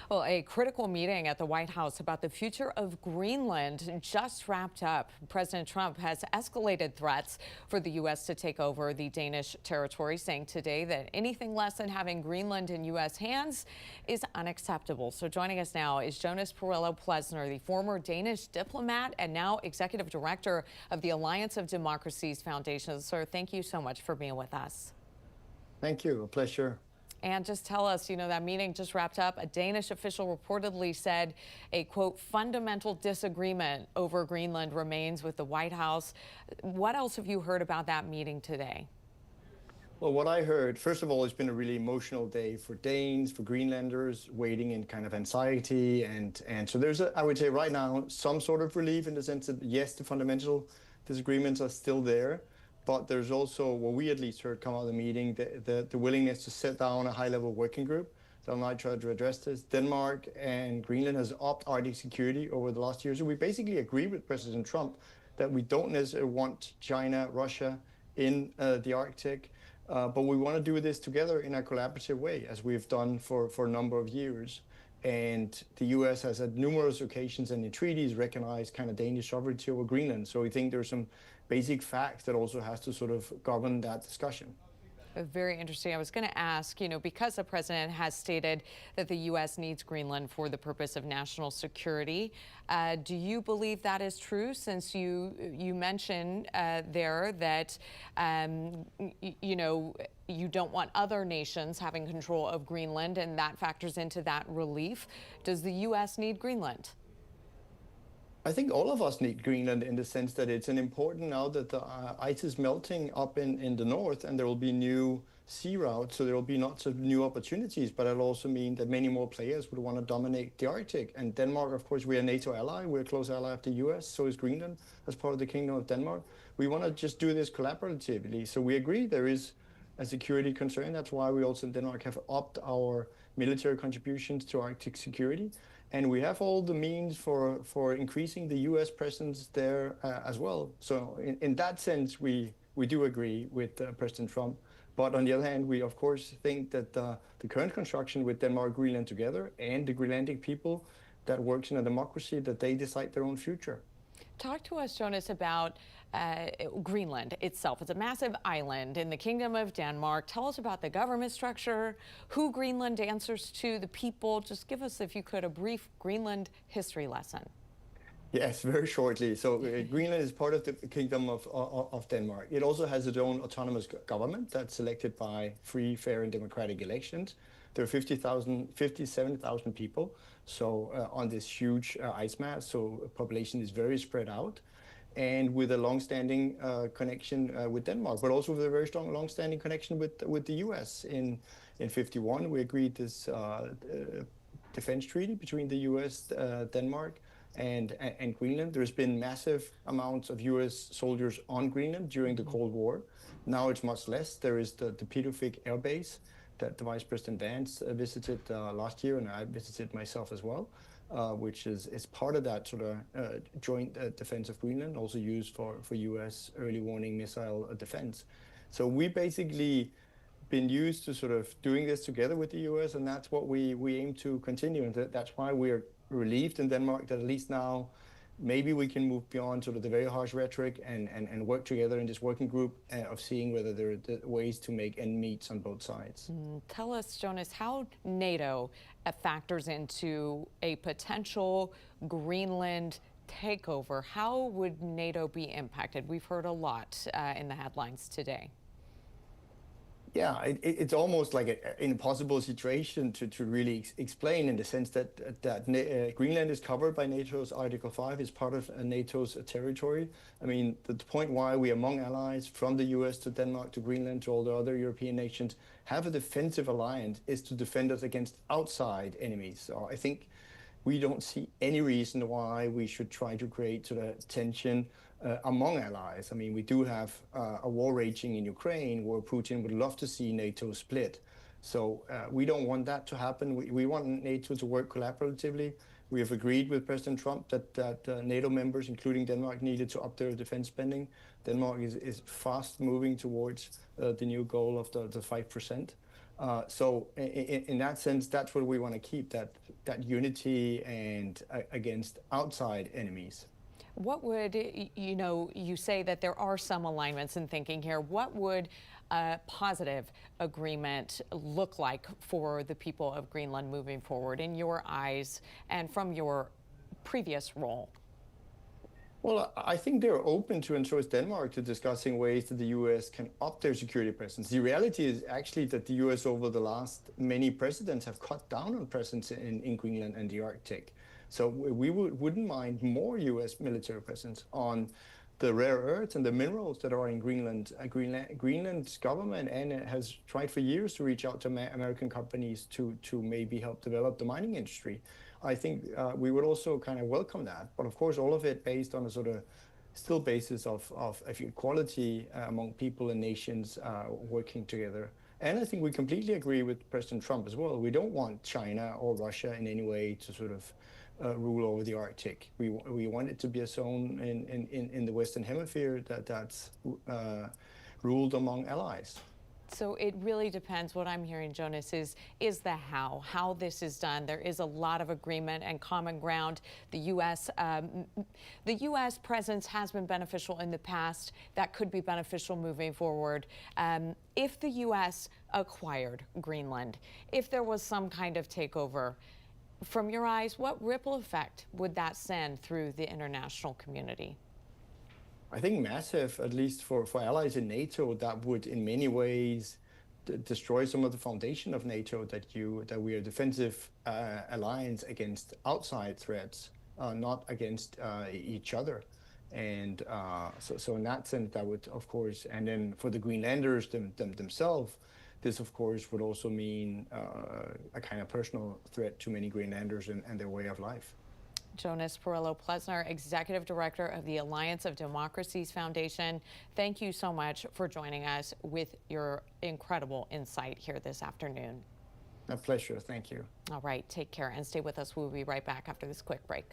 Well, a critical meeting at the White House about the future of Greenland just wrapped up. President Trump has escalated threats for the U.S. to take over the Danish territory, saying today that anything less than having Greenland in U.S. hands is unacceptable. So joining us now is Jonas Parello-Plesner, the former Danish diplomat and now executive director of the Alliance of Democracies Foundation. Sir, thank you so much for being with us. Thank you. A pleasure. And just tell us, that meeting just wrapped up. A Danish official reportedly said a, quote, fundamental disagreement over Greenland remains with the White House. What else have you heard about that meeting today? Well, what I heard, first of all, it's been a really emotional day for Danes, for Greenlanders, waiting in kind of anxiety. And so there's, I would say right now, some sort of relief in the sense that, yes, the fundamental disagreements are still there. But there's also, what we at least heard come out of the meeting, the willingness to sit down a high-level working group that might try to address this. Denmark and Greenland has upped Arctic security over the last year. So we basically agree with President Trump that we don't necessarily want China, Russia in the Arctic, but we want to do this together in a collaborative way, as we've done for a number of years. And the U.S. has at numerous occasions and in treaties recognized kind of Danish sovereignty over Greenland. So we think there's some basic facts that also has to sort of govern that discussion. Very interesting. I was going to ask, because the president has stated that the U.S. needs Greenland for the purpose of national security, do you believe that is true? Since you mentioned there that, you don't want other nations having control of Greenland, and that factors into that relief. Does the U.S. need Greenland? I think all of us need Greenland in the sense that it's an important now that the ice is melting up in the north and there will be new sea routes, so there will be lots of new opportunities, but it'll also mean that many more players would want to dominate the Arctic. And Denmark, of course, we're a NATO ally, we're a close ally of the US, so is Greenland as part of the Kingdom of Denmark. We want to just do this collaboratively. So we agree there is a security concern. That's why we also in Denmark have upped our military contributions to Arctic security. And we have all the means for increasing the U.S. presence there as well. So in that sense, we do agree with President Trump. But on the other hand, we of course think that the current construction with Denmark, Greenland together, and the Greenlandic people that works in a democracy, that they decide their own future. Talk to us, Jonas, about Greenland itself. It's a massive island in the Kingdom of Denmark. Tell us about the government structure, who Greenland answers to, the people. Just give us, if you could, a brief Greenland history lesson. Yes, very shortly. So Greenland is part of the Kingdom of Denmark. It also has its own autonomous government that's elected by free, fair, and democratic elections. There are 57,000 people on this huge ice mass, so population is very spread out, and with a long-standing connection with Denmark, but also with a very strong long-standing connection with the U.S. In 1951, we agreed this defense treaty between the U.S., Denmark, and Greenland. There's been massive amounts of U.S. soldiers on Greenland during the Cold War. Now it's much less. There is the Pituffik Air Base that the Vice President Vance visited last year, and I visited myself as well, which is part of that sort of joint defense of Greenland, also used for U.S. early warning missile defense. So we basically been used to sort of doing this together with the U.S., and that's what we aim to continue, and that's why we're relieved in Denmark that at least now maybe we can move beyond sort of the very harsh rhetoric and work together in this working group of seeing whether there are ways to make end meets on both sides. Tell us, Jonas, how NATO factors into a potential Greenland takeover. How would NATO be impacted? We've heard a lot in the headlines today. Yeah, it's almost like an impossible situation to really explain, in the sense that Greenland is covered by NATO's Article 5, is part of NATO's territory. I mean, the point why we, among allies, from the US to Denmark to Greenland to all the other European nations, have a defensive alliance is to defend us against outside enemies. So I think we don't see any reason why we should try to create sort of tension among allies. I mean, we do have a war raging in Ukraine where Putin would love to see NATO split. So we don't want that to happen. We want NATO to work collaboratively. We have agreed with President Trump that NATO members, including Denmark, needed to up their defense spending. Denmark is fast moving towards the new goal of the 5%. So in that sense, that's what we want to keep, that unity and against outside enemies. What would, you say that there are some alignments in thinking here. What would a positive agreement look like for the people of Greenland moving forward in your eyes and from your previous role? Well, I think they're open to, and so is Denmark, to discussing ways that the U.S. can up their security presence. The reality is actually that the U.S. over the last many presidents have cut down on presence in Greenland and the Arctic. So we wouldn't mind more U.S. military presence on the rare earths and the minerals that are in Greenland. Greenland's government and it has tried for years to reach out to American companies to maybe help develop the mining industry. I think we would also kind of welcome that. But of course, all of it based on a sort of still basis of equality among people and nations working together. And I think we completely agree with President Trump as well. We don't want China or Russia in any way to sort of rule over the Arctic. We want it to be a zone in the Western Hemisphere that's ruled among allies. So it really depends. What I'm hearing, Jonas, is the how this is done. There is a lot of agreement and common ground. The U.S. Presence has been beneficial in the past. That could be beneficial moving forward. If the U.S. acquired Greenland, if there was some kind of takeover, from your eyes, what ripple effect would that send through the international community? I think massive, at least for allies in NATO, that would in many ways destroy some of the foundation of NATO, that we are a defensive alliance against outside threats, not against each other. And so in that sense, that would, of course, and then for the Greenlanders themselves, this, of course, would also mean a kind of personal threat to many Greenlanders and their way of life. Jonas Parello-Plesner, Executive Director of the Alliance of Democracies Foundation. Thank you so much for joining us with your incredible insight here this afternoon. A pleasure. Thank you. All right. Take care and stay with us. We'll be right back after this quick break.